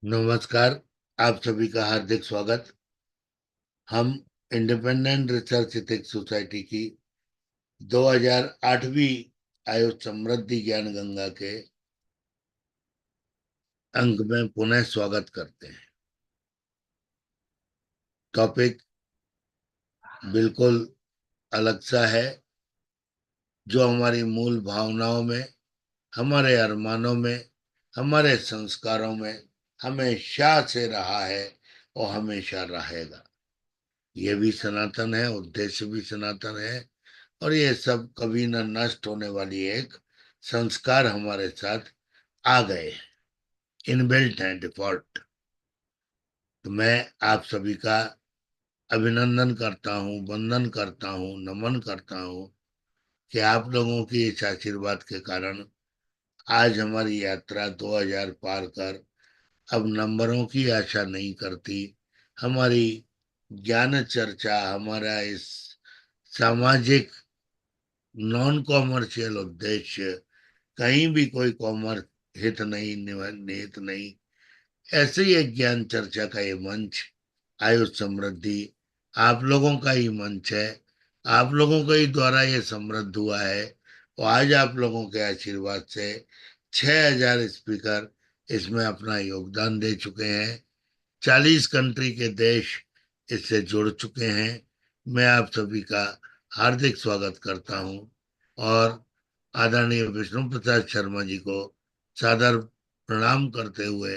नमस्कार। आप सभी का हार्दिक स्वागत। हम इंडिपेंडेंट रिसर्च एथिक्स सोसाइटी की 2008वीं आयुष समृद्धि ज्ञान गंगा के अंक में पुनः स्वागत करते हैं। टॉपिक बिल्कुल अलग सा है, जो हमारी मूल भावनाओं में, हमारे अरमानों में, हमारे संस्कारों में हमेशा से रहा है और हमेशा रहेगा। ये भी सनातन है, उद्देश्य भी सनातन है, और ये सब कभी न नष्ट होने वाली एक संस्कार हमारे साथ आ गए हैं, इनबिल्ट है, डिफॉल्ट। तो मैं आप सभी का अभिनंदन करता हूँ, वंदन करता हूँ, नमन करता हूँ कि आप लोगों की इस आशीर्वाद के कारण आज हमारी यात्रा 2000 पार कर अब नंबरों की आशा नहीं करती। हमारी ज्ञान चर्चा, हमारा इस सामाजिक नॉन कॉमर्शियल उद्देश्य, कहीं भी कोई कॉमर्स हित नहीं, निहित नहीं, ऐसे ही एक ज्ञान चर्चा का ये मंच आयुष समृद्धि आप लोगों का ही मंच है। आप लोगों के ही द्वारा ये समृद्ध हुआ है और आज आप लोगों के आशीर्वाद से 6000 स्पीकर इसमें अपना योगदान दे चुके हैं। 40 कंट्री के देश इससे जुड़ चुके हैं। मैं आप सभी का हार्दिक स्वागत करता हूं और आदरणीय विष्णु प्रसाद शर्मा जी को सादर प्रणाम करते हुए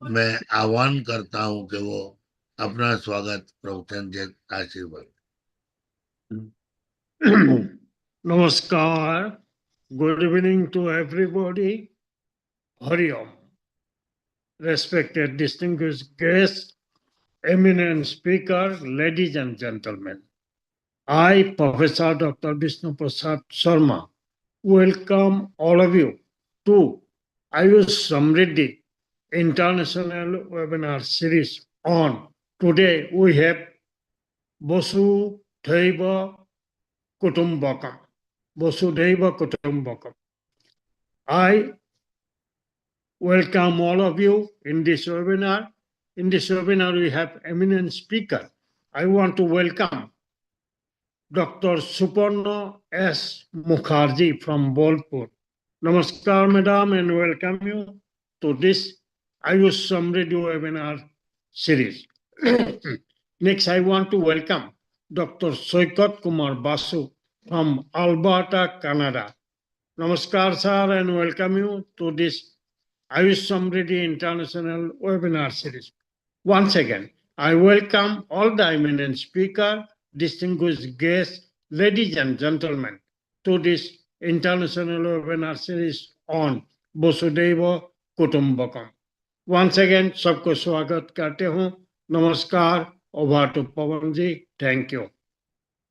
मैं आह्वान करता हूं कि वो अपना स्वागत प्रवचन जय आशीर्वाद। Namaskar. Good evening to everybody. Hari Om. Respected distinguished guests, eminent speaker, ladies and gentlemen. I, Professor Dr. Vishnu Prasad Sharma, welcome all of you to AYUSH SAMRIDDHI International Webinar Series on. Today we have VASUDHAIVA KUTUMBAKam. VASUDHAIVA KUTUMBAKam. I welcome all of you in this webinar. In this webinar, we have eminent speaker. I want to welcome Dr. Suparna S. Mukherjee from Bolpur. Namaskar, madam, and welcome you to this Ayush Samriddhi webinar series. Next, I want to welcome Dr. Soikat Kumar Basu from Alberta, Canada. Namaskar, sir, and welcome you to this AYUSH Samriddhi International Webinar Series. Once again, I welcome all the eminent speakers, distinguished guests, ladies and gentlemen, to this international webinar series on Vasudhaiva Kutumbakam. Once again, सबको स्वागत करते हूँ। नमस्कार, over to Pavan ji, thank you.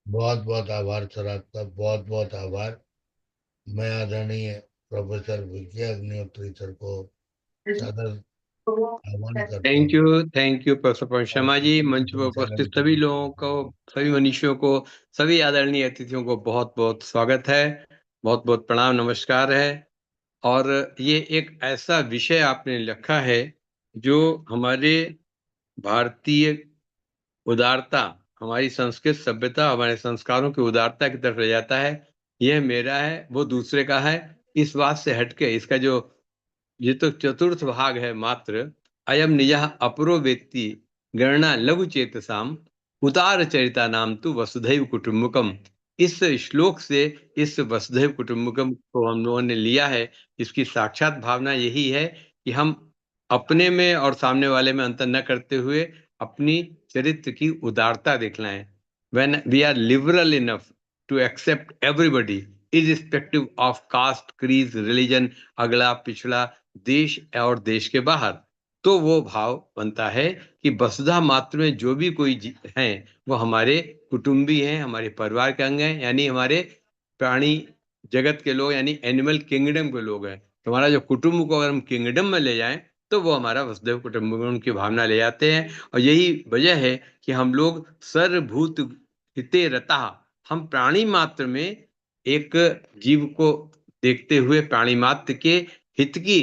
बहुत बहुत आभार sir, आपका बहुत बहुत आभार। मैं आदरणीय प्रोफेसर विजय अग्निहोत्री सर को सादर आह्वान करता हूँ। Thank you professor Sharma ji. मंच पर उपस्थित सभी लोगों को, सभी मनीषियों को, सभी आदरणीय अतिथियों को बहुत बहुत स्वागत है, बहुत बहुत प्रणाम, नमस्कार है। और ये एक ऐसा विषय आपने लिखा है जो हमारे भारतीय उदारता, हमारी संस्कृत सभ्यता, हमारे संस्कारों की उदारता की तरफ ले जाता है। यह मेरा है, वो दूसरे का है, इस बात से हटके इसका जो ये तो चतुर्थ भाग है मात्र, अयम निजः अपरो वेत्ति गणना लघु चेतसाम उतार चरिता नाम तु वसुधैव कुटुंबकम। इस श्लोक से इस वसुधैव कुटुंबकम को हम लोगों ने लिया है। इसकी साक्षात भावना यही है कि हम अपने में और सामने वाले में अंतर न करते हुए अपनी चरित्र की उदारता दिखलाएं। When we are liberal enough to accept everybody, irrespective of caste, creed, religion, अगला पिछड़ा, देश और देश के बाहर, तो वो भाव बनता है कि वसुधा मात्र में जो भी कोई हैं वो हमारे कुटुंबी हैं, हमारे परिवार के अंग हैं, यानी हमारे प्राणी जगत के लोग, यानी एनिमल किंगडम के लोग हैं। तो हमारा जो कुटुंब को अगर हम किंगडम में ले जाएं तो वो हमारा वसुधैव कुटुंबकम की भावना ले जाते हैं। और यही वजह है कि हम लोग सर्वभूत हिते रता, हम प्राणी मात्र में एक जीव को देखते हुए प्राणी मात्र के हित की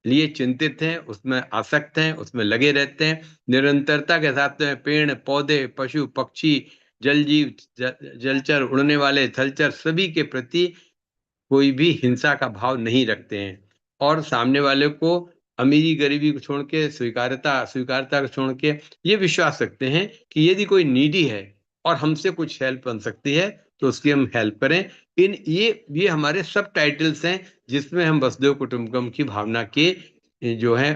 लिए चिंतित हैं, उसमें आसक्त हैं, उसमें लगे रहते हैं। निरंतरता के साथ में पेड़ पौधे, पशु पक्षी, जल जीव, जलचर, उड़ने वाले, थलचर, सभी के प्रति कोई भी हिंसा का भाव नहीं रखते हैं और सामने वाले को अमीरी गरीबी को छोड़ के स्वीकार्यता को छोड़ के ये विश्वास रखते हैं कि यदि कोई नीडी है और हमसे कुछ हेल्प बन सकती है तो उसकी हम हेल्प करें। ये हमारे सब टाइटल्स हैं जिसमें हम वसुधैव कुटुंबकम की भावना के जो है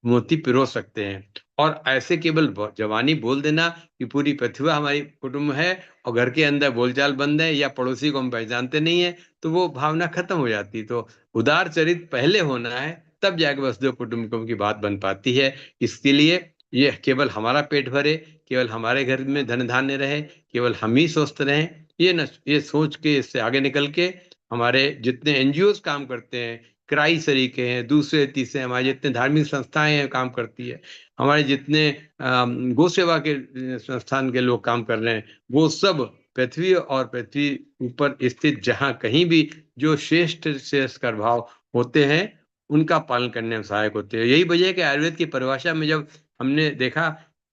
मोती पिरो सकते हैं। और ऐसे केवल जवानी बोल देना कि पूरी पृथ्वी हमारी कुटुंब है और घर के अंदर बोलचाल बंद है या पड़ोसी को हम पहचानते नहीं है तो वो भावना खत्म हो जाती। तो उदार चरित पहले होना है, तब जाके वसुधैव कुटुंबकम की बात बन पाती है। इसके लिए ये केवल हमारा पेट भरे, केवल हमारे घर में धन धान्य रहे, केवल हम ही स्वस्थ रहें, ये सोच के इससे आगे निकल के हमारे जितने एनजीओ काम करते हैं, क्राई तरीके हैं, दूसरे तीसरे हमारे जितने धार्मिक संस्थाएं हैं काम करती है, हमारे जितने गौ सेवा के संस्थान के लोग काम कर रहे हैं, वो सब पृथ्वी और पृथ्वी ऊपर स्थित जहां कहीं भी जो श्रेष्ठ श्रेष्ठ भाव होते हैं उनका पालन करने में सहायक होते हैं। यही वजह है कि आयुर्वेद की परिभाषा में जब हमने देखा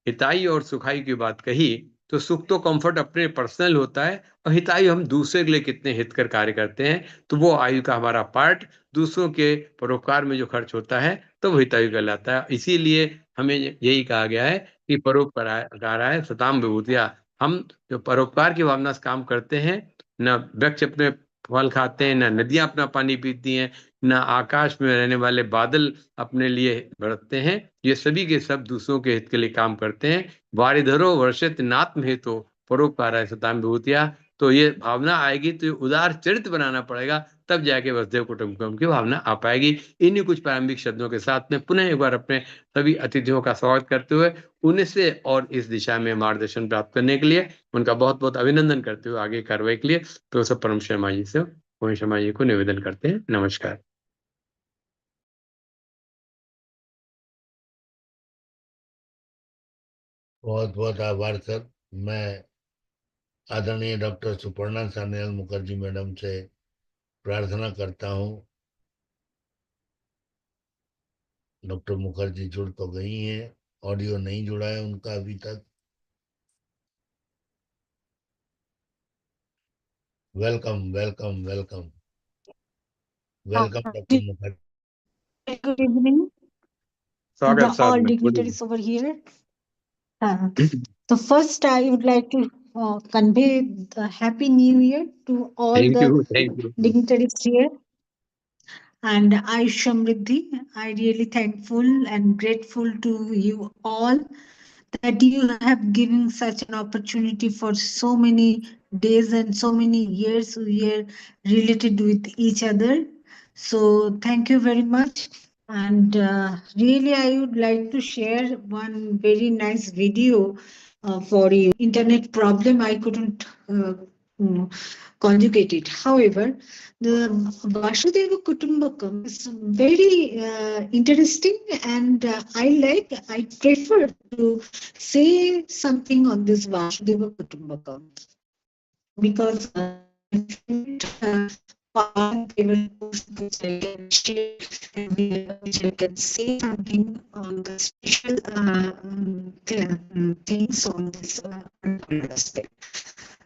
हिताई और सुखाई की बात कही तो सुख तो कंफर्ट अपने पर्सनल होता है और हिताई हम दूसरे के लिए कितने हितकर कार्य करते हैं, तो वो आयु का हमारा पार्ट दूसरों के परोपकार में जो खर्च होता है तो वो हितायु कहलाता है। इसीलिए हमें यही कहा गया है कि परोपकाराय सताम विभूतिया। हम जो परोपकार की भावना से काम करते हैं, न वृक्ष अपने फल खाते हैं, न नदियां अपना पानी पीती हैं, न आकाश में रहने वाले बादल अपने लिए बढ़ते हैं, ये सभी के सब दूसरों के हित के लिए काम करते हैं। वारिधरो वर्षित नात्म हेतु परोपकाराय सताम विभूतिया। तो ये भावना आएगी तो ये उदार चरित्र बनाना पड़ेगा, तब जाके वसुधैव कुटुंबकम की भावना आ पाएगी। इन्हीं कुछ प्रारंभिक शब्दों के साथ में पुनः एक बार अपने सभी अतिथियों का स्वागत करते हुए उन्हें से और इस दिशा में मार्गदर्शन प्राप्त करने के लिए उनका बहुत बहुत अभिनंदन करते हुए आगे कार्रवाई के लिए प्रोफेसर परम शर्मा जी से शर्मा जी को निवेदन करते हैं। नमस्कार। बहुत बहुत आभार सर। मैं आदरणीय डॉक्टर सुपर्णा सान्याल मुखर्जी मैडम से प्रार्थना करता हूँ, डॉक्टर मुखर्जी जुड़ तो गई हैं, ऑडियो नहीं जुड़ा है उनका अभी तक। Welcome welcome welcome welcome doctor Mukherjee. Good evening, स्वागत all साहब। dignitaries over here. So first, I would like to convey the Happy New Year to all thank the you, thank you. dignitaries here. And AYUSH SAMRIDDHI, I really thankful and grateful to you all that you have given such an opportunity for so many days and so many years we are related with each other. So thank you very much. And really, I would like to share one very nice video for you. Internet problem, I couldn't conjugate it. However, the Vasudhaiva Kutumbakam is very interesting, and I prefer to say something on this Vasudhaiva Kutumbakam because which I can share which I can say something on the special things on this aspect.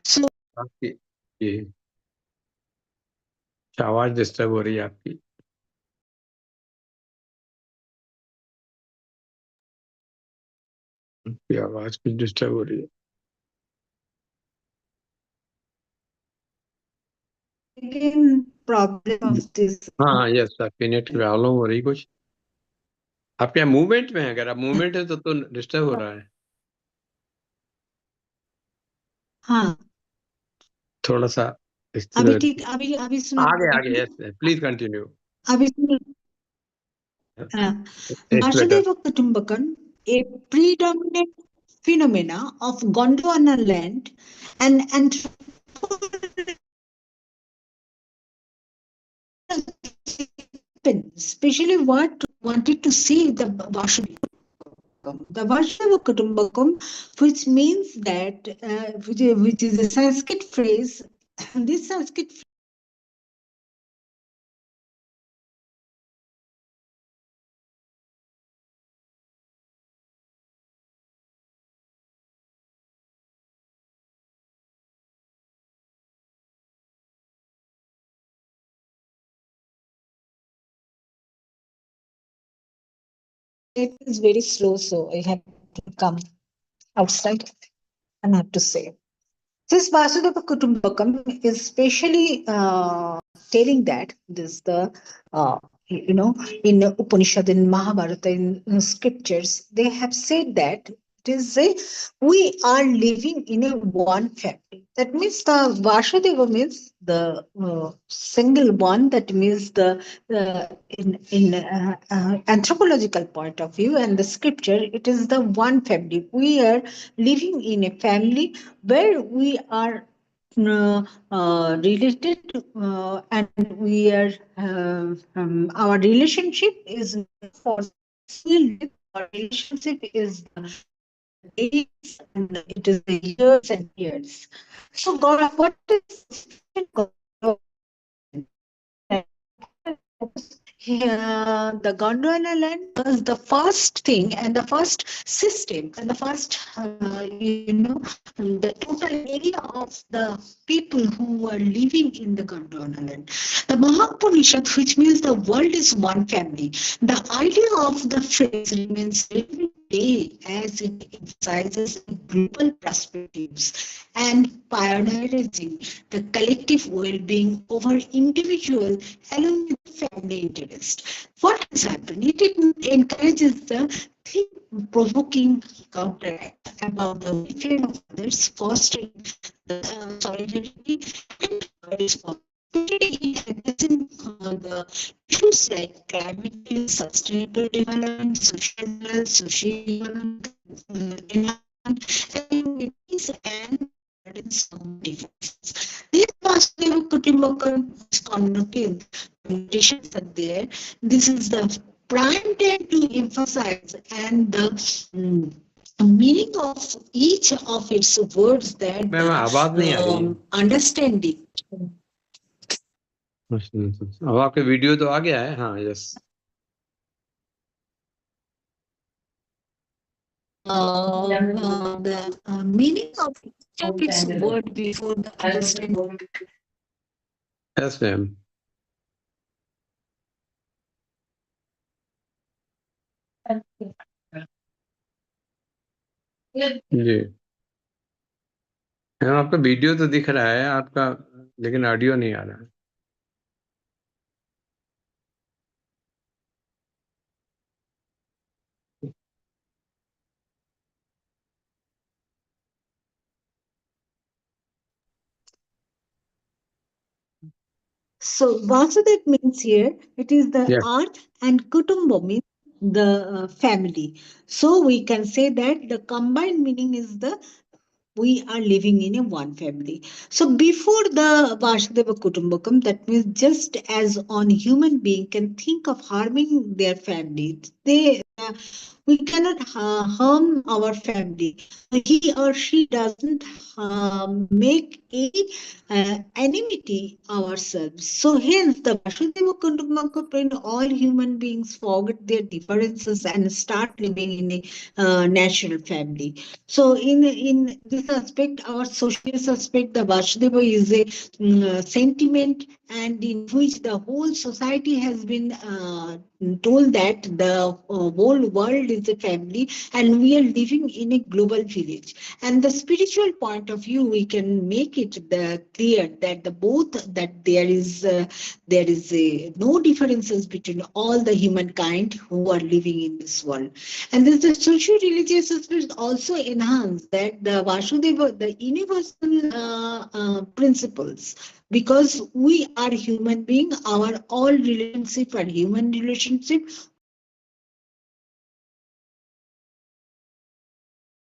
So आपकी ये आवाज disturb हो रही है आपकी। आपकी आवाज कुछ डिस्टर्ब हो रही है। again, problem of this. हाँ, यस, आपकी नेट की प्रॉब्लम हो रही कुछ। आप क्या मूवमेंट में है? अगर आप मूवमेंट है तो डिस्टर्ब हो रहा है हाँ, थोड़ा सा। अभी ठीक, अभी सुना आगे यस, प्लीज कंटिन्यू। अभी सुना Vasudhaiva Kutumbakam, a predominant phenomena of Gondwana land and especially what wanted to see the Vasudhaiva Kutumbakam, which means that which is a Sanskrit phrase. This Sanskrit It is very slow, so I have to come outside and have to say. This Vasudhaiva Kutumbakam is specially telling that this the uh, in Upanishad, in Mahabharata, in scriptures, they have said that it is a we are living in a one family. That means the Vasudhaiva means the single one. That means the in anthropological point of view and the scripture, it is the one family. We are living in a family where we are related and we are our relationship is for our relationship is the days and it is the years and years. So God, what is God? The Gondwana land was the first thing and the first system and the first, the total area of the people who were living in the Gondwana land. The Mahapunishat, which means the world is one family. The idea of the phrase remains relevant today as it emphasizes global perspectives and pioneering the collective well-being over individual along with family interest. What has happened? It encourages the provoking counteract about the welfare of others, fostering the solidarity and responsibility in addressing the issues like climate change, sustainable development, social development, environment, and differences. These positive connotations are there. This is the prime time to emphasize and the meaning of each of its words that ma'am आवाज नहीं आ रही है। understanding. अब आपके video तो आ गया है। हाँ, yes. The meaning of each of its word before the understanding. Yes ma'am. जी मैम, आपका वीडियो तो दिख रहा है आपका, लेकिन ऑडियो नहीं आ रहा है। So Vasudev means here it is the Yeah. earth and Kutumba means the family. So we can say that the combined meaning is the we are living in a one family. So before the Vasudeva Kutumbakam, that means just as on human being can think of harming their family, we cannot harm our family. He or she doesn't make any enmity ourselves. So hence the Vasudeva Kutumbakam, when all human beings forget their differences and start living in a natural family. So in this aspect, our social aspect, the Vasudeva is a sentiment, and in which the whole society has been told that the whole world is a family and we are living in a global village. And the spiritual point of view, we can make it clear that the both that there is no differences between all the humankind who are living in this world. And this the socio-religious aspect also enhance that the Vasudeva, the universal principles, because we are human being, our all relationship are human relationship.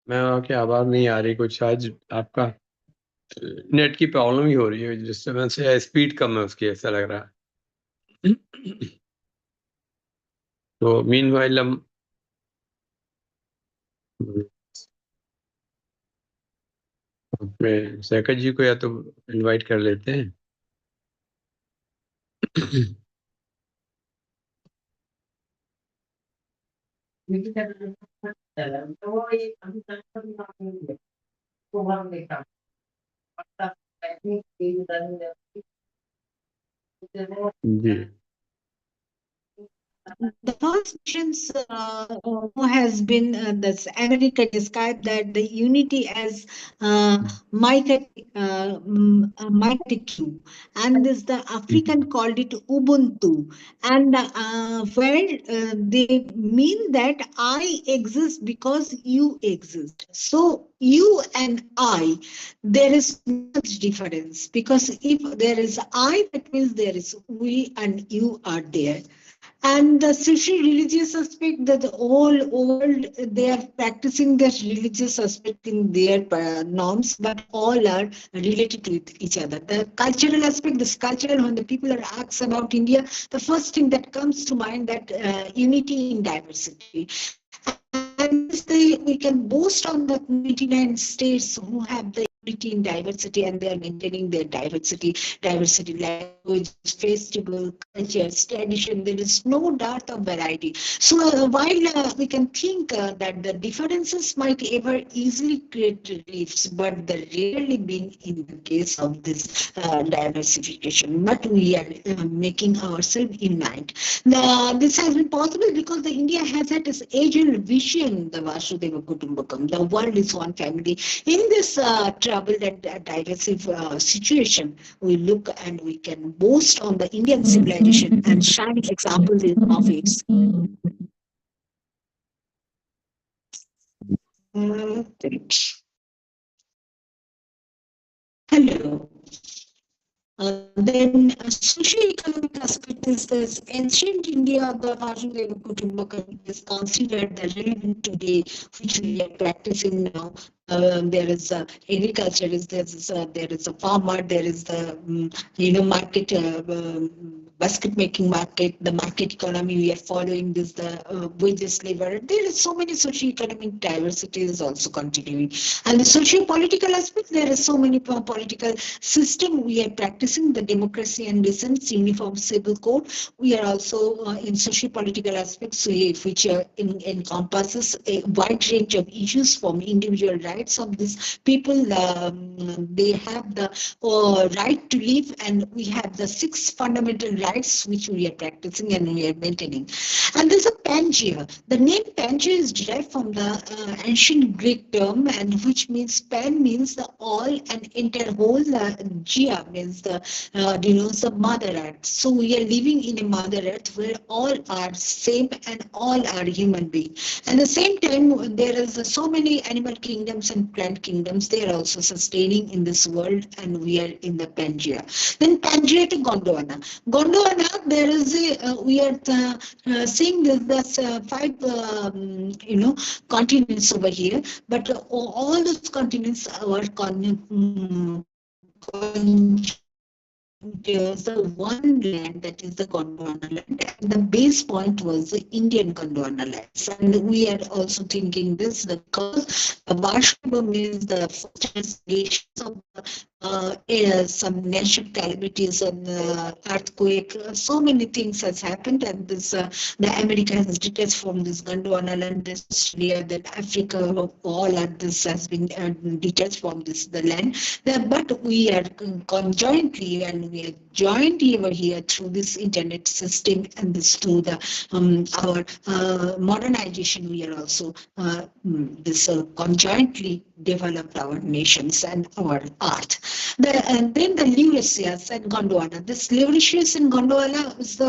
Ma'am आपकी आवाज नहीं आ रही, कुछ आज आपका net की problem ही हो रही है, जिससे मैं से स्पीड कम है उसकी, ऐसा लग रहा है। तो मीनवाइल हम अपने शेखर जी को या तो इनवाइट कर लेते हैं। जी the first nations who has been this America described that the unity as mighty Q, and this the African called it Ubuntu, and where they mean that I exist because you exist. So you and I, there is no much difference, because if there is I, that means there is we and you are there. And the social religious aspect, that the whole world, they are practicing their religious aspect in their norms, but all are related to each other. The cultural aspect, this cultural, when the people are asked about India, the first thing that comes to mind, that unity in diversity. And this we can boast on the 99 states who have the unity in diversity, and they are maintaining their diversity language, festival, cultures, tradition. There is no dearth of variety. So while we can think that the differences might ever easily create rifts, but they rarely been in the case of this diversification. But we are making ourselves unite. This has been possible because the India has had this age-old vision, the Vasudhaiva Kutumbakam. The world is one family. In this troubled and diverse situation, we look and we can boast on the Indian civilization and shining examples of its. Hello. Then socio-economic aspect is this ancient India, the Vasudhaiva Kutumbakam is considered the relevant today, which we are practicing now. There is agriculture, there is a farmer, there is the market, basket making market, the market economy. We are following this, the wages labor. There is so many socio-economic diversity is also continuing, and the socio-political aspect, there is so many political system we are practicing, the democracy and decent uniform civil code. We are also in socio-political aspects, which encompasses a wide range of issues from individual rights of these people. They have the right to live, and we have the 6 fundamental rights which we are practicing and we are maintaining. And there's a Pangaea. The name Pangaea is derived from the ancient Greek term, and which means pan means the all and entire whole. Gea means the denotes the mother earth. So we are living in a mother earth where all are same and all are human beings. At the same time, there is so many animal kingdoms and plant kingdoms. They are also sustaining in this world, and we are in the Pangaea. Then Pangaea to Gondwana. Gondwana, there is we are seeing this 5 continents over here, but all those continents are there's the one land, that is the Gondwana land, and the base point was the Indian Gondwana lands. And we are also thinking this because the Vasudhaiva means the first investigations of some natural calamities and earthquake. So many things has happened, and this the America has detached from this Gondwana land, this Australia, then Africa, all of this has been detached from this the land. But we are conjointly, and we are joined over here through this internet system, and this through the our modernization. We are also this conjointly developed our nations and our art. And then the Lauritius and Gondwana. This Lauritius and Gondwana is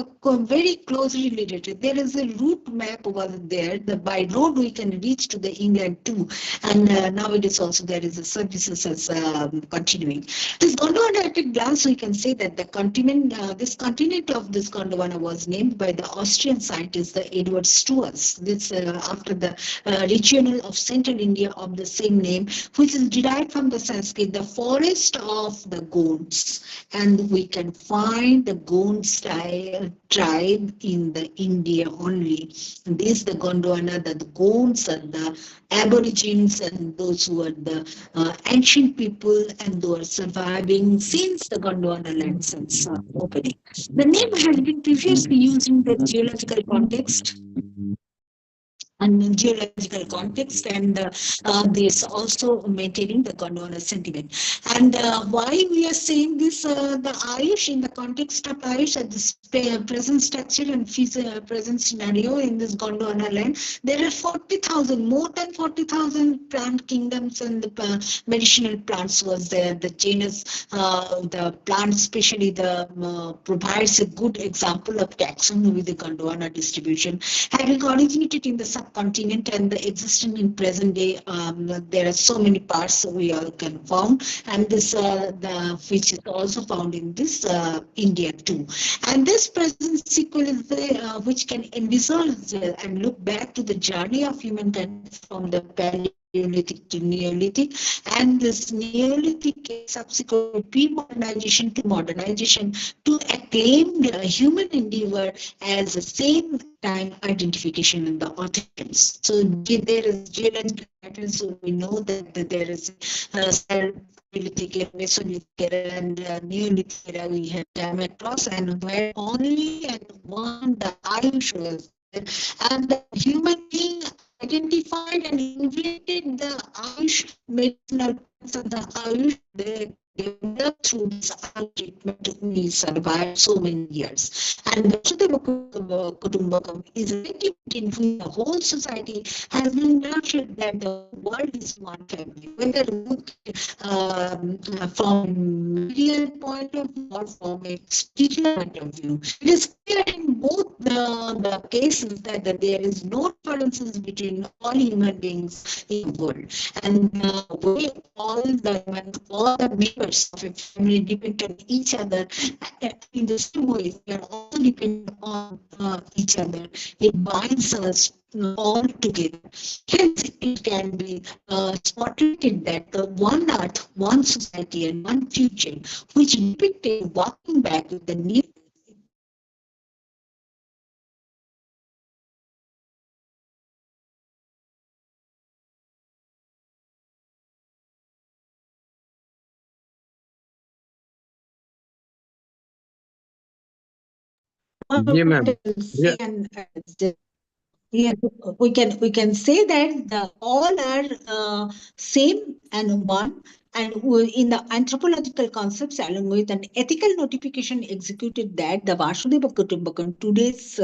very closely related. There is a route map over there. By road we can reach to the England too. And nowadays also there is a services as continuing. This Gondwana at a glance we can say that the continent, this continent of this Gondwana was named by the Austrian scientist the Edward Stuart. This after the regional of central India of the same name, which is derived from the Sanskrit, the forest of the Gonds. And we can find the Gonds tribe in the India only. And this the Gondwana, the Gonds and the Aborigines and those who are the ancient people and who are surviving since the Gondwana land since opening. The name has been previously used in the geological context and geological context, and this also maintaining the Gondwana sentiment. And why we are saying this, the Ayush, in the context of Ayush at this present structure and present scenario in this Gondwana land, there are 40,000, more than 40,000 plant kingdoms, and the medicinal plants was there. The genus, the plant especially, provides a good example of taxonomy with the Gondwana distribution, having originated in the subcontinent and the existing in present day. There are so many parts we all can found, and this which is also found in this India too. And this present sequel is which can envisage and look back to the journey of humankind from the Paleolithic to Neolithic, and this Neolithic subsequent pre-modernization to modernization to acclaim the human endeavor as the same time identification in the origins. So there is geological patterns, so we know that there is Paleolithic era, Mesolithic era, and Neolithic era we have time across, and where only and one the Ayush was there, and the human being identified and invented the Ayush medicinal plants of the Ayush. They developed through this Ayush treatment. We survived so many years. And Vasudhaiva Kutumbakam is a sentiment in which the whole society has been nurtured that the world is one family, whether from material point of view or from a spiritual point of view. It is clear in both the cases that there is no differences between all human beings in the world, and we all the members of a family depend on each other. In the same way, we are also dependent on each other. It binds us all together. Hence, it can be spotlighted that the one earth, one society, and one future, which depicted walking back with the new. जी ma'am. Yeah, we can say that all are same and one, and in the anthropological concepts, along with an ethical notification executed that the Vasudhaiva Kutumbakam today's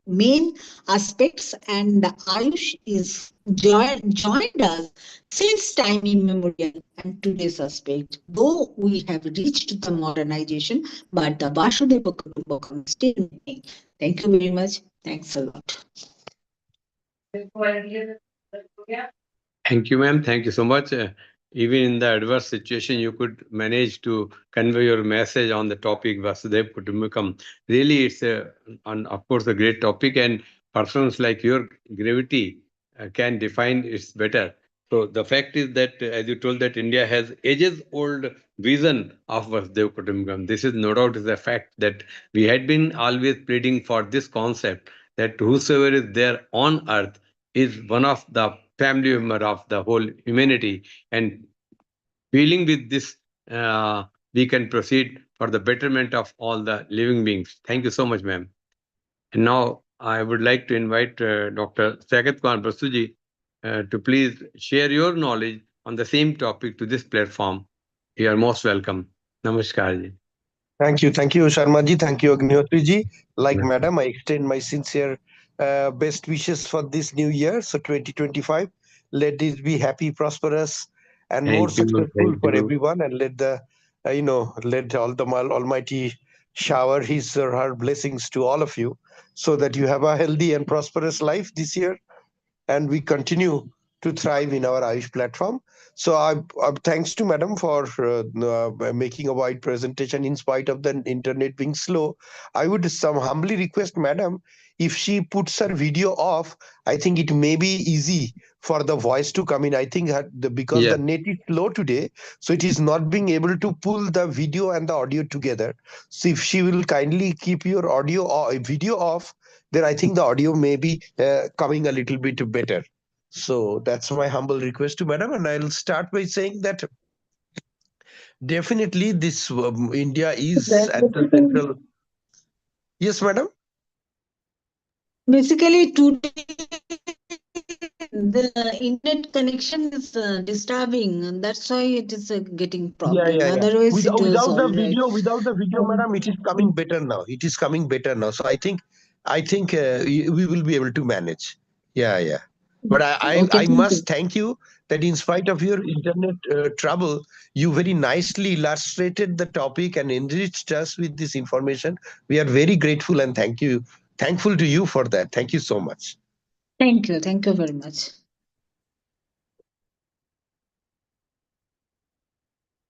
main aspects, and the Ayush is joined us since time immemorial, and today's aspect. Though we have reached the modernization, but the Vasudhaiva Kutumbakam still remains. Thank you very much. Thanks a lot. Thank you, ma'am. Thank you so much. Even in the adverse situation, you could manage to convey your message on the topic Vasudhaiva Kutumbakam. Really, it's of course a great topic, and persons like your gravity can define it better. So the fact is that, as you told, that India has ages-old vision of Vasudhaiva Kutumbakam. This is no doubt is a fact that we had been always pleading for this concept that whosoever is there on earth is one of the family member of the whole humanity, and feeling with this, we can proceed for the betterment of all the living beings. Thank you so much, ma'am. And now I would like to invite Dr. Sagat Kaur Basuji to please share your knowledge on the same topic to this platform. You are most welcome. Namaskar ji. Thank you, Sharma ji. Thank you, Agnihotri ji. Like Yeah. madam, I extend my sincere best wishes for this new year. So 2025, let it be happy, prosperous, and more Thank you. successful Thank for you. everyone. And let the let all the Almighty shower His or her blessings to all of you, so that you have a healthy and prosperous life this year, and we continue to thrive in our Ayush platform. So thanks to madam for making a wide presentation in spite of the internet being slow. I would humbly request madam, if she puts her video off, I think it may be easy for the voice to come in. I think because Yeah. the net is slow today, so it is not being able to pull the video and the audio together. So if she will kindly keep your video off, then I think the audio may be coming a little bit better. So that's my humble request to madam, and I'll start by saying that definitely this India is at the central. Yes, madam. Basically, today the internet connection is disturbing, and that's why it is getting Yeah, problem. yeah, yeah. Otherwise, it was Without the all right. video, madam, it is coming better now. It is coming better now. So I think we will be able to manage. Yeah, yeah. But Okay, I thank you. must thank you that in spite of your internet trouble, you very nicely illustrated the topic and enriched us with this information. We are very grateful and thankful to you for that. Thank you so much. Thank you very much.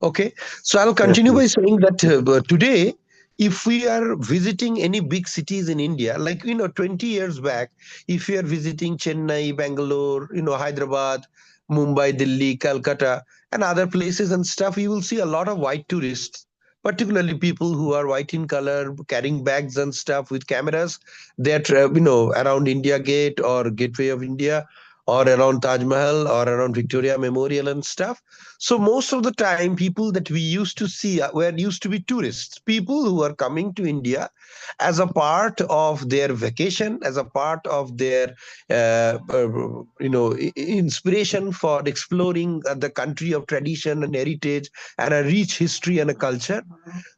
Okay, so I'll Yes, continue please. by saying that today, if we are visiting any big cities in India, like 20 years back, if you are visiting Chennai, Bangalore, Hyderabad, Mumbai, Delhi, Calcutta, and other places and stuff, you will see a lot of white tourists, particularly people who are white in color, carrying bags and stuff with cameras. They're around India Gate or Gateway of India, or around Taj Mahal or around Victoria Memorial and stuff. So most of the time, people that we used to see were used to be tourists, people who are coming to India as a part of their vacation, as a part of their, inspiration for exploring the country of tradition and heritage and a rich history and a culture.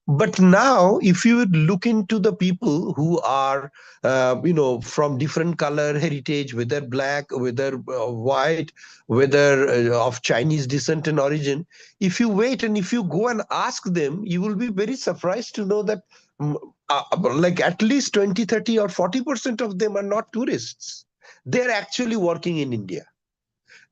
But now, if you would look into the people who are, from different color heritage, whether black, whether white, whether of Chinese descent and origin, if you wait and if you go and ask them, you will be very surprised to know that mm, like at least 20, 30 or 40% of them are not tourists. They're actually working in India.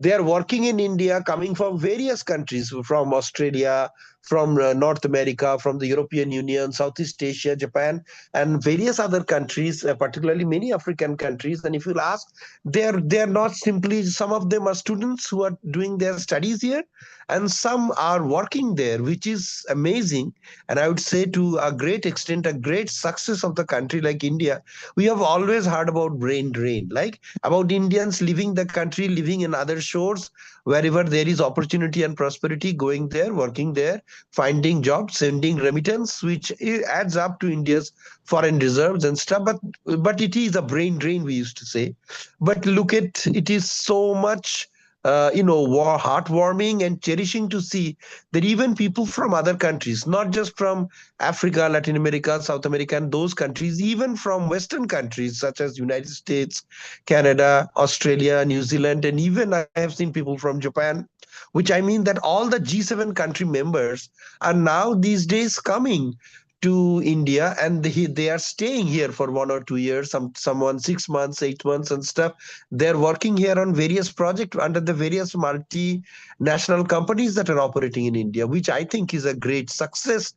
They are working in India, coming from various countries, from Australia, from North America, from the European Union, Southeast Asia, Japan, and various other countries, particularly many African countries. And if you'll ask, they're not simply, some of them are students who are doing their studies here, and some are working there, which is amazing. And I would say to a great extent, a great success of the country like India. We have always heard about brain drain, like about Indians leaving the country, living in other shores, wherever there is opportunity and prosperity, going there, working there, finding jobs, sending remittance, which adds up to India's foreign reserves and stuff. But it is a brain drain, we used to say. But look at it, is so much heartwarming and cherishing to see that even people from other countries, not just from Africa, Latin America, South America, and those countries, even from Western countries such as United States, Canada, Australia, New Zealand, and even I have seen people from Japan, which I mean that all the G7 country members are now these days coming to India, and they are staying here for 1 or 2 years, someone 6 months, 8 months and stuff. They're working here on various projects under the various multinational companies that are operating in India, which I think is a great success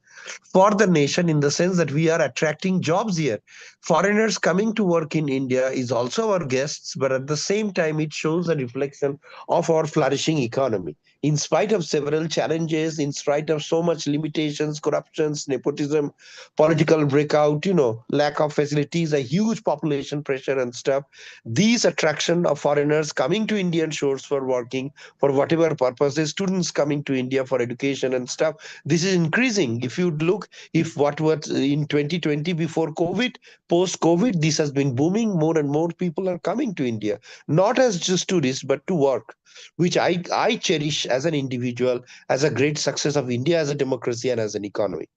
for the nation, in the sense that we are attracting jobs here. Foreigners coming to work in India is also our guests, but at the same time, it shows a reflection of our flourishing economy. In spite of several challenges, in spite of so much limitations, corruptions, nepotism, political breakout, lack of facilities, a huge population pressure and stuff, these attraction of foreigners coming to Indian shores for working for whatever purposes, students coming to India for education and stuff, this is increasing. If you look, if what was in 2020 before COVID, post COVID, this has been booming. More and more people are coming to India, not as just tourists, but to work, which I cherish as an individual, as a great success of India as a democracy and as an economy.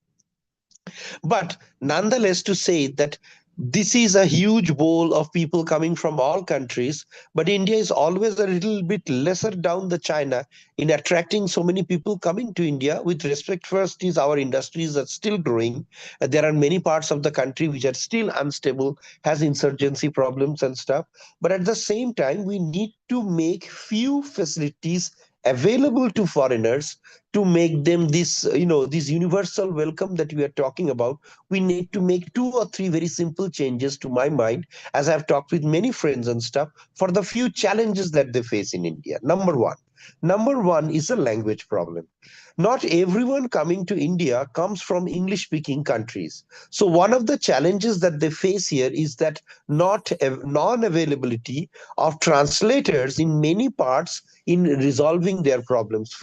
But nonetheless, to say that this is a huge bowl of people coming from all countries, but India is always a little bit lesser down the China in attracting so many people coming to India. With respect, first is our industries are still growing. There are many parts of the country which are still unstable, has insurgency problems and stuff. But at the same time, we need to make few facilities available to foreigners, to make them this universal welcome that we are talking about. We need to make 2 or 3 very simple changes, to my mind, as I've talked with many friends and stuff, for the few challenges that they face in India. Number one is a language problem. Not everyone coming to India comes from English speaking countries. So one of the challenges that they face here is that not non-availability of translators in many parts in resolving their problems.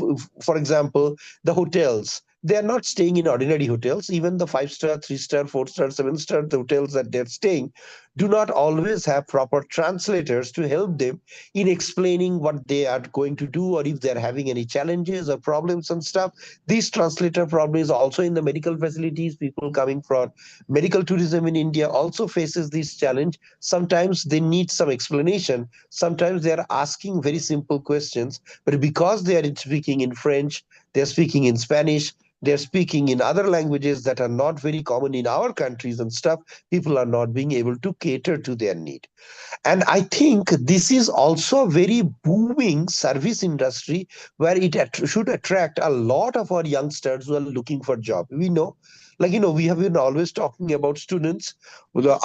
For example, the hotels. They are not staying in ordinary hotels. Even the 5-star, 3-star, 4-star, 7-star hotels that they're staying do not always have proper translators to help them in explaining what they are going to do, or if they're having any challenges or problems and stuff. This translator problem is also in the medical facilities. People coming from medical tourism in India also faces this challenge. Sometimes they need some explanation. Sometimes they are asking very simple questions, but because they are speaking in French, they're speaking in Spanish, they're speaking in other languages that are not very common in our countries and stuff, people are not being able to cater to their need. And I think this is also a very booming service industry where it should attract a lot of our youngsters who are looking for job. We know, like, we have been always talking about students,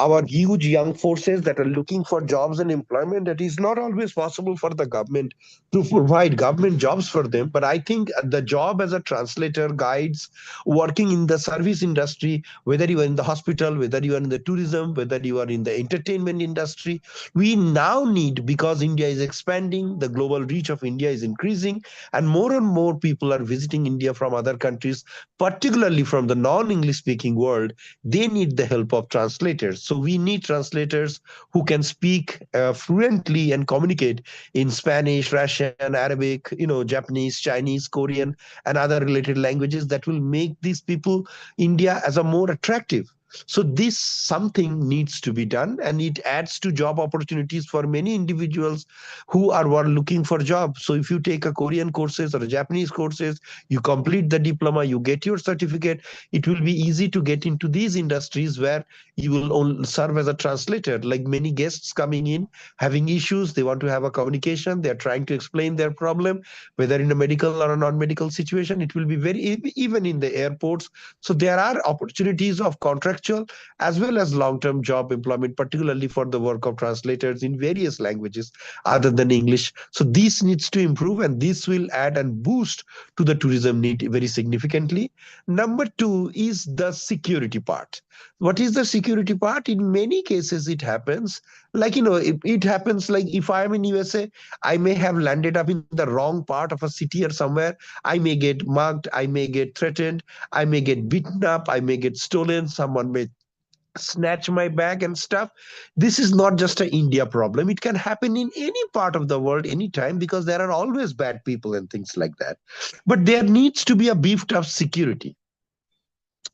our huge young forces that are looking for jobs and employment. That is not always possible for the government to provide government jobs for them. But I think the job as a translator, guides, working in the service industry, whether you are in the hospital, whether you are in the tourism, whether you are in the entertainment industry, we now need, because India is expanding, the global reach of India is increasing, and more people are visiting India from other countries, particularly from the non-English speaking world. They need the help of translators. So we need translators who can speak fluently and communicate in Spanish, Russian, Arabic, Japanese, Chinese, Korean, and other related languages that will make these people, India, as a more attractive. So this something needs to be done, and it adds to job opportunities for many individuals who are looking for jobs. So if you take a Korean courses or a Japanese courses, you complete the diploma, you get your certificate, it will be easy to get into these industries where you will serve as a translator. Like many guests coming in, having issues, they want to have a communication, they're trying to explain their problem, whether in a medical or a non-medical situation, it will be very, even in the airports. So there are opportunities of contractual as well as long-term job employment, particularly for the work of translators in various languages other than English. So this needs to improve, and this will add and boost to the tourism need very significantly. Number two is the security part. What is the security part? In many cases, it happens like, it happens like if I'm in USA, I may have landed up in the wrong part of a city or somewhere. I may get mugged, I may get threatened, I may get beaten up, I may get stolen, someone may snatch my bag and stuff. This is not just an India problem. It can happen in any part of the world anytime, because there are always bad people and things like that. But there needs to be a beefed up security,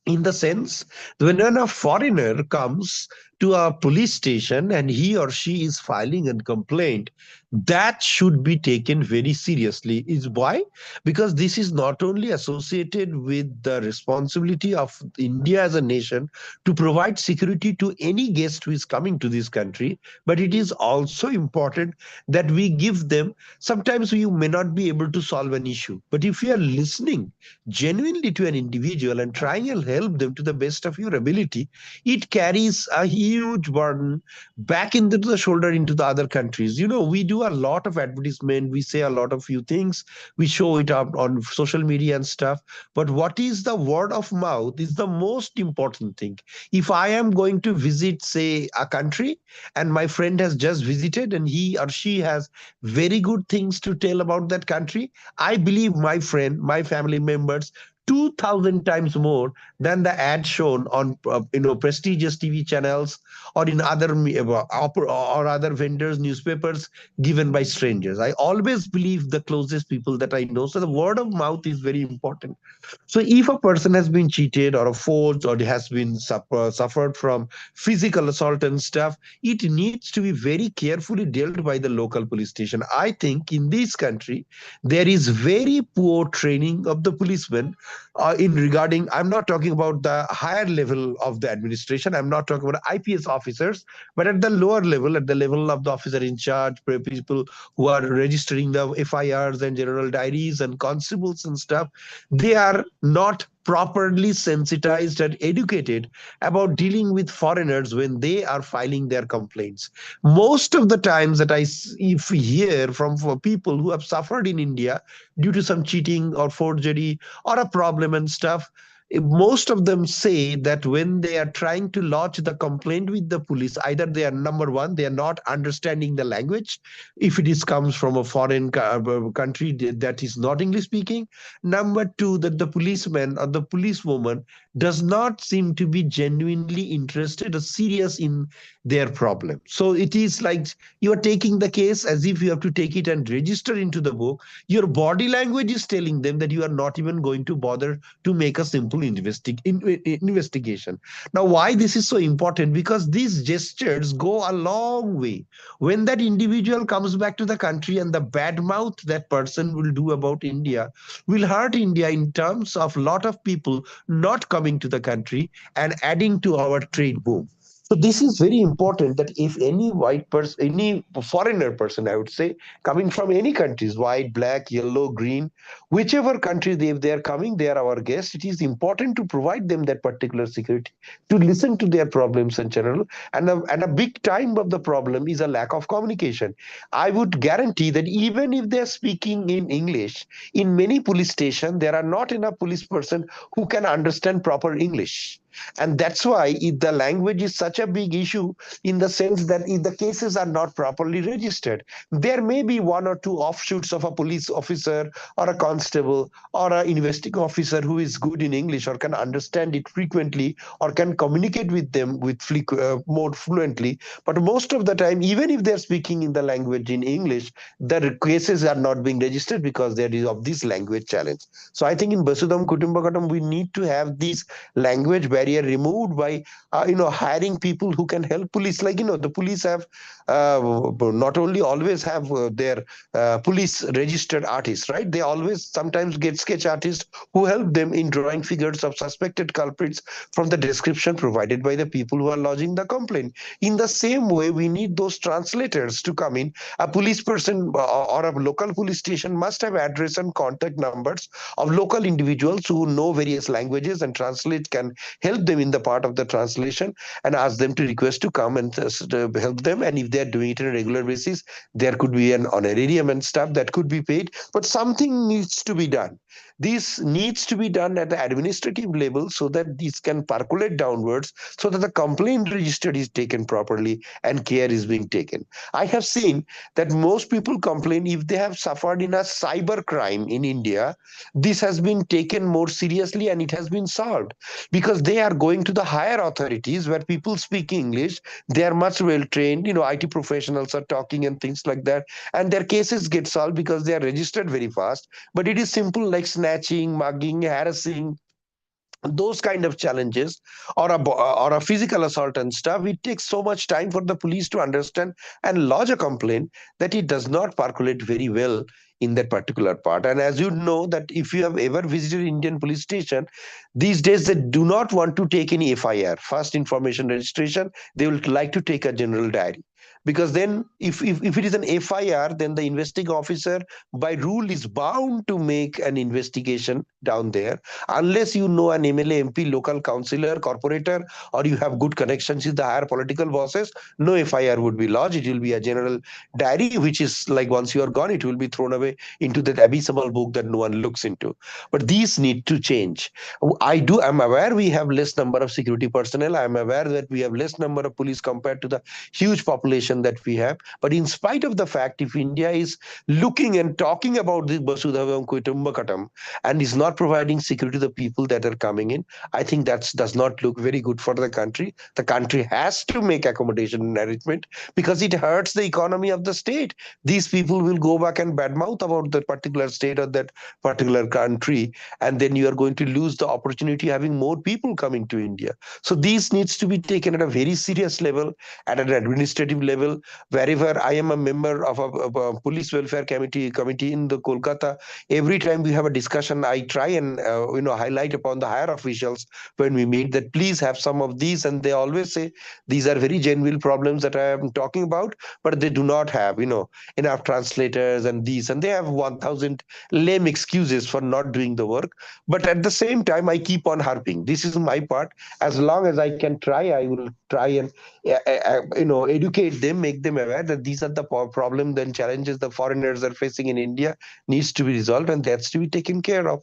in the sense when a foreigner comes to a police station and he or she is filing a complaint, that should be taken very seriously. Is why? Because this is not only associated with the responsibility of India as a nation to provide security to any guest who is coming to this country, but it is also important that we give them. Sometimes you may not be able to solve an issue, but if you are listening genuinely to an individual and trying to help them to the best of your ability, it carries a huge burden back into the shoulder into the other countries. We do a lot of advertisement, we say a lot of few things, we show it up on social media and stuff, but what is the word of mouth is the most important thing. If I am going to visit, say, a country, and my friend has just visited and he or she has very good things to tell about that country, I believe my friend, my family members, 2,000 times more than the ad shown on prestigious TV channels or in other or other vendors newspapers given by strangers. I always believe the closest people that I know. So the word of mouth is very important. So if a person has been cheated or forged or has been suffered from physical assault and stuff, it needs to be very carefully dealt by the local police station. I think in this country there is very poor training of the policemen in regarding. I'm not talking about the higher level of the administration, I'm not talking about IPS officers, but at the lower level, at the level of the officer in charge, people who are registering the FIRs and general diaries and constables and stuff, they are not properly sensitized and educated about dealing with foreigners when they are filing their complaints. Most of the times that if we hear from people who have suffered in India due to some cheating or forgery or a problem and stuff, most of them say that when they are trying to lodge the complaint with the police, either they are, number one, they are not understanding the language if it is comes from a foreign country that is not English speaking. Number two, that the policeman or the policewoman does not seem to be genuinely interested or serious in their problem. So it is like you are taking the case as if you have to take it and register into the book. Your body language is telling them that you are not even going to bother to make a simple investigation. Now, why this is so important? Because these gestures go a long way. When that individual comes back to the country, and the bad mouth that person will do about India will hurt India in terms of lot of people not coming to the country and adding to our trade boom. So this is very important, that if any white person, any foreigner person, I would say, coming from any countries, white, black, yellow, green, whichever country if they are coming, they are our guests. It is important to provide them that particular security, to listen to their problems in general. And a big time of the problem is a lack of communication. I would guarantee that even if they're speaking in English, in many police stations, there are not enough police person who can understand proper English. And that's why the language is such a big issue, in the sense that if the cases are not properly registered, there may be one or two offshoots of a police officer or a constable or an investigating officer who is good in English or can understand it frequently or can communicate with them with more fluently. But most of the time, even if they're speaking in the language in English, the cases are not being registered because there is of this language challenge. So I think in Vasudham Kutumbakatam, we need to have these language barrier removed by hiring people who can help police. Like, the police have not only always have their police registered artists, right? They always sometimes get sketch artists who help them in drawing figures of suspected culprits from the description provided by the people who are lodging the complaint. In the same way, we need those translators to come in. A police person or a local police station must have address and contact numbers of local individuals who know various languages, and translate can help them in the part of the translation, and ask them to request to come and help them. And if they're doing it on a regular basis, there could be an honorarium and stuff that could be paid. But something needs to be done. This needs to be done at the administrative level, so that this can percolate downwards, so that the complaint registered is taken properly and care is being taken. I have seen that most people complain if they have suffered in a cyber crime in India. This has been taken more seriously and it has been solved, because they are going to the higher authorities where people speak English. They are much well trained. IT professionals are talking and things like that, and their cases get solved because they are registered very fast. But it is simple, like snatching, mugging, harassing, those kind of challenges, or a physical assault and stuff. It takes so much time for the police to understand and lodge a complaint, that it does not percolate very well in that particular part. And as you know, that if you have ever visited Indian police station, these days they do not want to take any FIR, first information registration. They will like to take a general diary, because then if it is an FIR, then the investigating officer by rule is bound to make an investigation down there, unless you know an MLA, MP, local councillor, corporator, or you have good connections with the higher political bosses. No FIR would be lodged. It will be a general diary, which is like, once you are gone, it will be thrown away into that abysmal book that no one looks into. But these need to change. I'm aware we have less number of security personnel. I'm aware that we have less number of police compared to the huge population that we have. But in spite of the fact, if India is looking and talking about the Vasudhaiva Kutumbakatam and is not providing security to the people that are coming in, I think that does not look very good for the country. The country has to make accommodation and arrangement, because it hurts the economy of the state. These people will go back and badmouth about that particular state or that particular country, and then you are going to lose the opportunity having more people coming to India. So these needs to be taken at a very serious level, at an administrative level. Wherever I am a member of a police welfare committee in the Kolkata, every time we have a discussion, I try and highlight upon the higher officials when we meet, that please have some of these. And they always say these are very genuine problems that I am talking about, but they do not have enough translators and these, and they have 1,000 lame excuses for not doing the work. But at the same time, I keep on harping. This is my part. As long as I can try, I will try and educate them them, make them aware that these are the problems and challenges the foreigners are facing in India, needs to be resolved, and that's to be taken care of.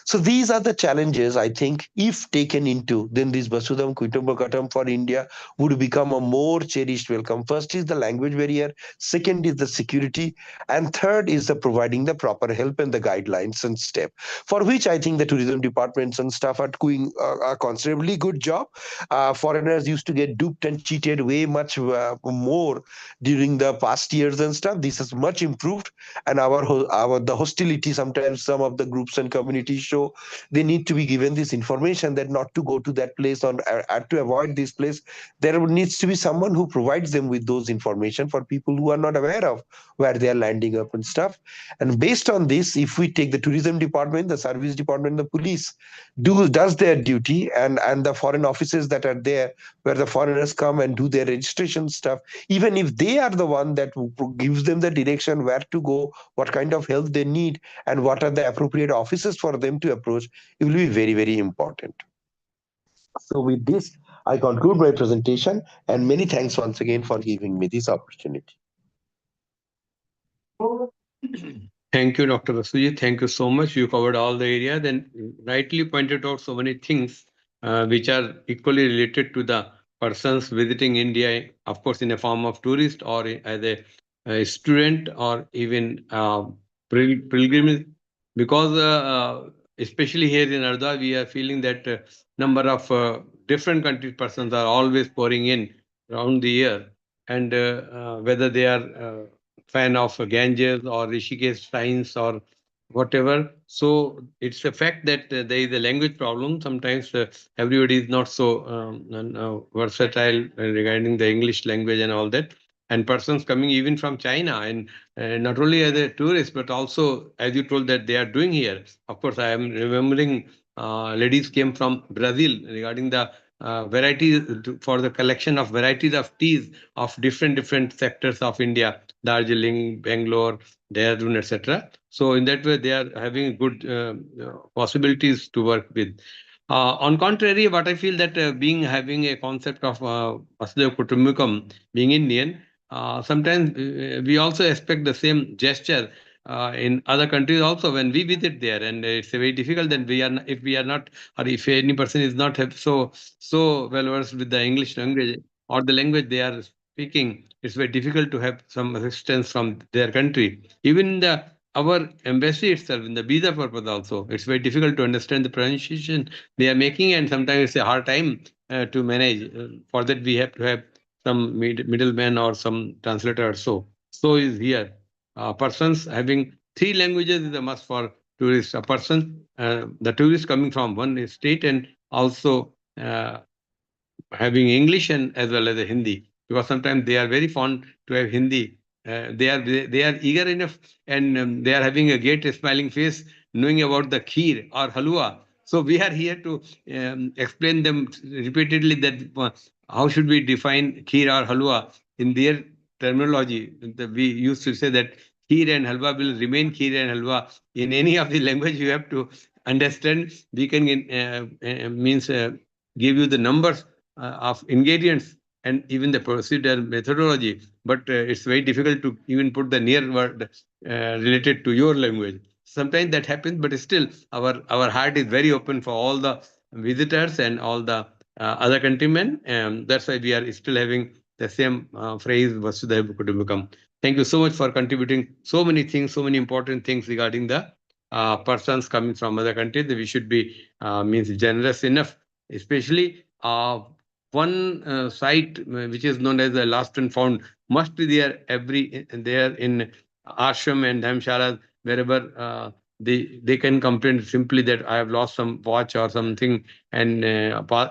So these are the challenges, I think, if taken into, then this Vasudhaiva Kutumbakam for India would become a more cherished welcome. First is the language barrier, second is the security, and third is the providing the proper help and the guidelines and step, for which I think the tourism departments and staff are doing a considerably good job. Foreigners used to get duped and cheated way much more during the past years and stuff. This has much improved, and our the hostility sometimes some of the groups and communities show, they need to be given this information that not to go to that place or to avoid this place. There needs to be someone who provides them with those information for people who are not aware of where they are landing up and stuff. And based on this, if we take the tourism department, the service department, the police does their duty, and the foreign offices that are there where the foreigners come and do their registration stuff, even if they are the one that gives them the direction where to go, what kind of help they need, and what are the appropriate offices for them to approach, it will be very, very important. So with this, I conclude my presentation, and many thanks once again for giving me this opportunity. Thank you, Dr. Vasudhaiva. Thank you so much. You covered all the areas and rightly pointed out so many things which are equally related to the persons visiting India, of course, in a form of tourist or as a student or even pilgrimage. Because especially here in Ardha, we are feeling that number of different country persons are always pouring in around the year, and whether they are fan of Ganges or Rishikesh science or whatever. So it's a fact that there is a language problem. Sometimes everybody is not so versatile regarding the English language and all that. And persons coming even from China, and not only as a tourist, but also, as you told, that they are doing here. Of course, I am remembering ladies came from Brazil regarding the varieties for the collection of varieties of teas of different sectors of India, Darjeeling, Bangalore, Dehradun, etc. So in that way, they are having good possibilities to work with. On contrary, what I feel that having a concept of Vasudhaiva Kutumbakam, being Indian, sometimes we also expect the same gesture in other countries also when we visit there, and it's very difficult that if we are not, or if any person is not so well versed with the English language or the language they are speaking, it's very difficult to have some assistance from their country. Even our embassy itself, in the visa purpose also, it's very difficult to understand the pronunciation they are making, and sometimes it's a hard time to manage. For that, we have to have some middleman or some translator or so. So is here. Persons having 3 languages is a must for tourists. A person, the tourist coming from one state, and also having English and as well as a Hindi, because sometimes they are very fond to have Hindi. They are eager enough, and they are having a great smiling face, knowing about the kheer or halwa. So we are here to explain them repeatedly that how should we define kheer or halwa in their terminology. We used to say that kheer and halwa will remain kheer and halwa in any of the language you have to understand. We can give you the numbers of ingredients and even the procedure methodology, but it's very difficult to even put the near word related to your language. Sometimes that happens, but still our heart is very open for all the visitors and all the other countrymen. That's why we are still having the same phrase, Vasudhaiva Kutumbakam. Thank you so much for contributing so many things, so many important things regarding the persons coming from other countries. We should be means generous enough, especially one site which is known as the lost and found must be there there in ashram and dhamshalas, wherever they can complain simply that I have lost some watch or something, and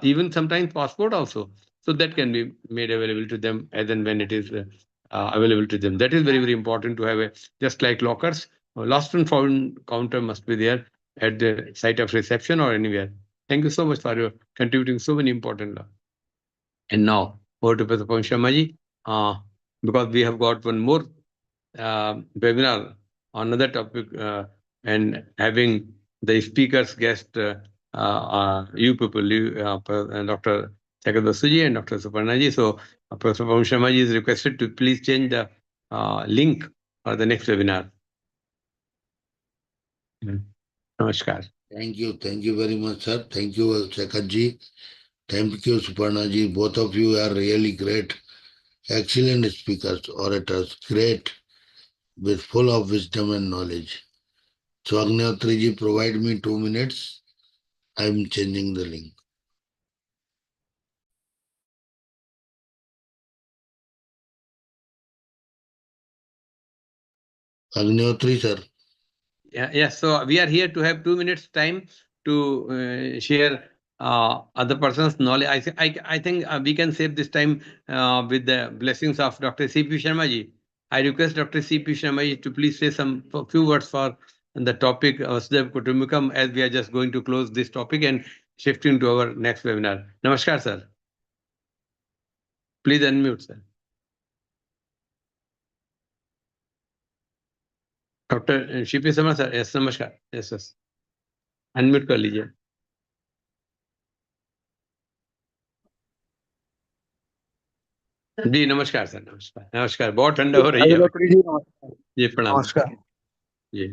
even sometimes passport also. So that can be made available to them as and when it is available to them. That is very, very important to have just like lockers. Lost and found counter must be there at the site of reception or anywhere. Thank you so much for your contributing so many important. And now, over to Professor Sharmaji, because we have got one more webinar on another topic, and having the speakers guest, you people, Dr. Sakadasuji and Dr. Suparnaji. So Professor Pawan Sharma ji is requested to please change the link for the next webinar. Namaskar. Thank you very much, sir. Thank you, Shekhar ji. Thank you, Suparna ji. Both of you are really great, excellent speakers, orators, great, with full of wisdom and knowledge. So, Agnihotri ji, provide me 2 minutes. I am changing the link. Agnihotri, sir. Yeah. So we are here to have 2 minutes time to share other person's knowledge. I think we can save this time with the blessings of Dr. C.P. Sharma ji. I request Dr. C.P. Sharma ji to please say some few words for the topic Vasudhaiva Kutumbakam, as we are just going to close this topic and shifting to our next webinar. Namaskar, sir. Please unmute, sir. Doctor Shipi Sharma sir, yes नमस्कार, yes unmute कर लीजिए। जी नमस्कार sir, नमस्कार। बहुत ठंडा हो रही है जी। प्रणाम। नमस्कार जी।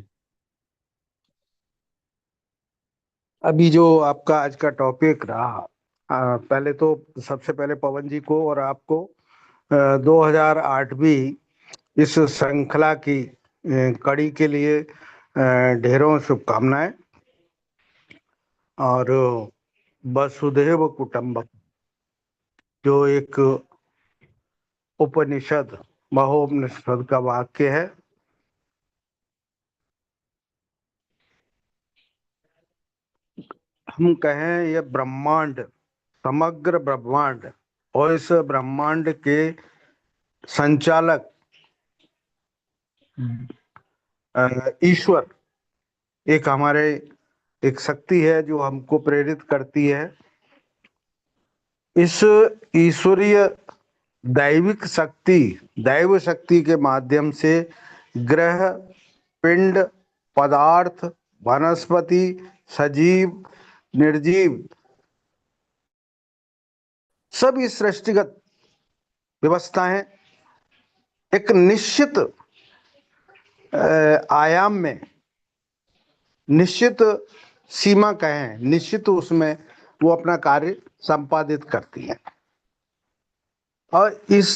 अभी जो आपका आज का टॉपिक रहा, पहले तो सबसे पहले पवन जी को और आपको 2008वीं इस श्रृंखला की कड़ी के लिए ढेरों शुभकामनाएं। और वसुधैव कुटुंबकम जो एक उपनिषद महोपनिषद का वाक्य है, हम कहें यह ब्रह्मांड, समग्र ब्रह्मांड और इस ब्रह्मांड के संचालक ईश्वर एक हमारे एक शक्ति है जो हमको प्रेरित करती है। इस ईश्वरीय दैविक शक्ति, दैव शक्ति के माध्यम से ग्रह, पिंड, पदार्थ, वनस्पति, सजीव, निर्जीव सब इस सृष्टिगत व्यवस्थाएं एक निश्चित आयाम में, निश्चित सीमा कहें, निश्चित उसमें वो अपना कार्य संपादित करती हैं। और इस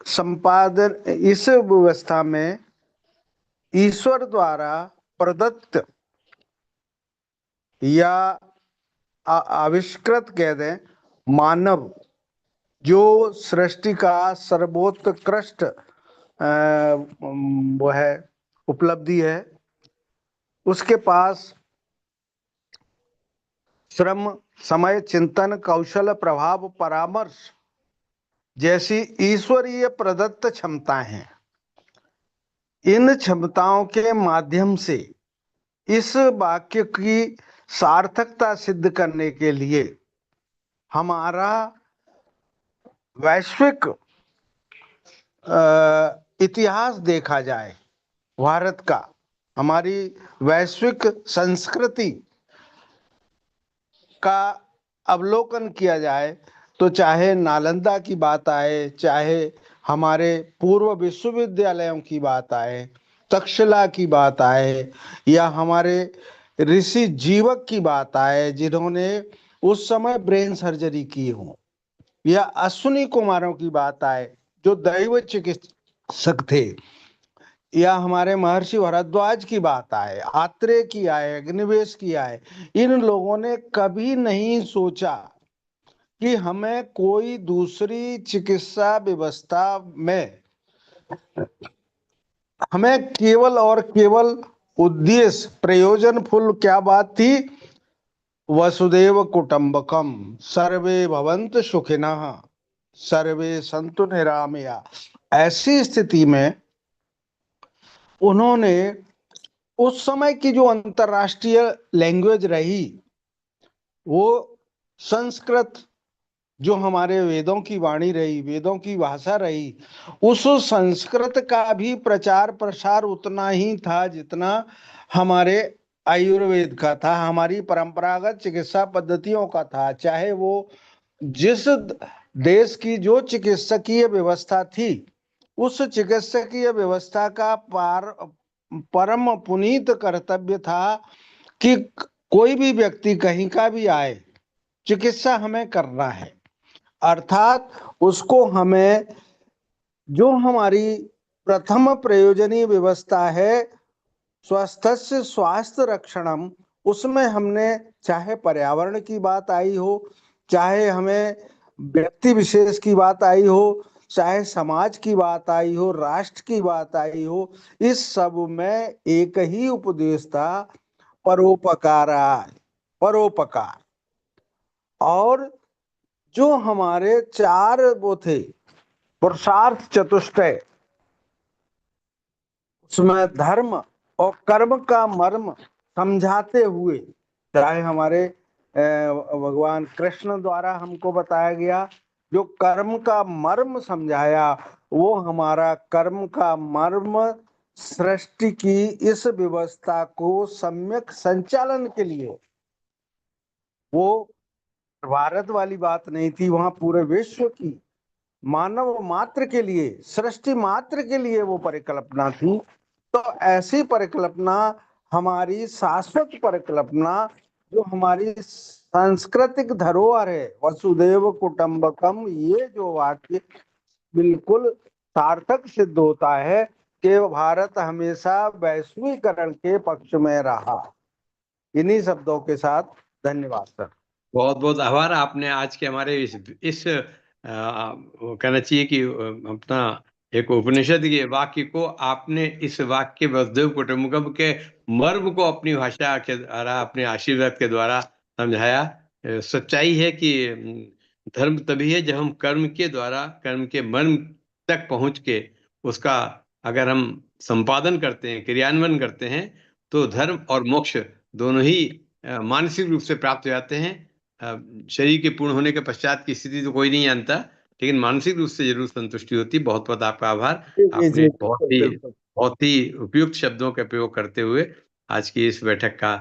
संपादन, इस व्यवस्था में ईश्वर द्वारा प्रदत्त या आविष्कृत कह दें मानव, जो सृष्टि का सर्वोत्कृष्ट वो है उपलब्धि है, उसके पास श्रम, समय, चिंतन, कौशल, प्रभाव, परामर्श जैसी ईश्वरीय प्रदत्त क्षमताएं हैं। इन क्षमताओं के माध्यम से इस वाक्य की सार्थकता सिद्ध करने के लिए हमारा वैश्विक इतिहास देखा जाए, भारत का, हमारी वैश्विक संस्कृति का अवलोकन किया जाए, तो चाहे नालंदा की बात आए, चाहे हमारे पूर्व विश्वविद्यालयों की बात आए, तक्षशिला की बात आए, या हमारे ऋषि जीवक की बात आए जिन्होंने उस समय ब्रेन सर्जरी की हो, या अश्विनी कुमारों की बात आए जो दैव चिकित्सक थे, या हमारे महर्षि भारद्वाज की बात आए, आत्रेय की आए, अग्निवेश की आए, इन लोगों ने कभी नहीं सोचा कि हमें कोई दूसरी चिकित्सा व्यवस्था में हमें केवल और केवल उद्देश्य, प्रयोजनफुल क्या बात थी, वसुधैव कुटुंबकम, सर्वे भवन्तु सुखिनः, सर्वे सन्तु निरामया। ऐसी स्थिति में उन्होंने उस समय की जो अंतरराष्ट्रीय लैंग्वेज रही, वो संस्कृत, जो हमारे वेदों की वाणी रही, वेदों की भाषा रही, उस संस्कृत का भी प्रचार प्रसार उतना ही था जितना हमारे आयुर्वेद का था, हमारी परंपरागत चिकित्सा पद्धतियों का था। चाहे वो जिस देश की जो चिकित्सकीय व्यवस्था थी, उस चिकित्सकीय व्यवस्था का परम पुनीत कर्तव्य था कि कोई भी व्यक्ति कहीं का भी आए, चिकित्सा हमें करना है। अर्थात उसको हमें जो हमारी प्रथम प्रयोजनीय व्यवस्था है स्वस्थस्य स्वास्थ्य रक्षणम, उसमें हमने चाहे पर्यावरण की बात आई हो, चाहे हमें व्यक्ति विशेष की बात आई हो, चाहे समाज की बात आई हो, राष्ट्र की बात आई हो, इस सब में एक ही उपदेश था, परोपकार। परोपकार। और जो हमारे चार वो थे पुरुषार्थ चतुष्टय, उसमें धर्म और कर्म का मर्म समझाते हुए, चाहे हमारे भगवान कृष्ण द्वारा हमको बताया गया जो कर्म का मर्म समझाया, वो हमारा कर्म का मर्म सृष्टि की इस व्यवस्था को सम्यक संचालन के लिए, वो भारत वाली बात नहीं थी, वहां पूरे विश्व की मानव मात्र के लिए, सृष्टि मात्र के लिए वो परिकल्पना थी। तो ऐसी परिकल्पना, हमारी शाश्वत परिकल्पना, जो हमारी सांस्कृतिक धरोहर है, वसुधैव कुटुंबकम, ये जो वाक्य बिल्कुल सार्थक सिद्ध होता है कि भारत हमेशा वैश्वीकरण के पक्ष में रहा। इन्हीं शब्दों के साथ धन्यवाद सर। बहुत बहुत आभार। आपने आज के हमारे इस वो कहना चाहिए कि अपना एक उपनिषद के वाक्य को आपने इस वाक्य वसुधैव कुटुंबकम के मर्म को अपनी भाषा के द्वारा, अपने आशीर्वाद के द्वारा समझाया। सच्चाई है कि धर्म तभी है जब हम कर्म के द्वारा, कर्म के मर्म तक पहुंच के उसका अगर हम संपादन करते हैं, क्रियान्वयन करते हैं, तो धर्म और मोक्ष दोनों ही मानसिक रूप से प्राप्त हो जाते हैं। शरीर के पूर्ण होने के पश्चात की स्थिति तो कोई नहीं जानता, लेकिन मानसिक रूप से जरूर संतुष्टि होती। बहुत बहुत आपका आभार। जी जी आपने बिल्कुल बिल्कुल। बहुत ही उपयुक्त शब्दों का प्रयोग करते हुए आज की इस बैठक का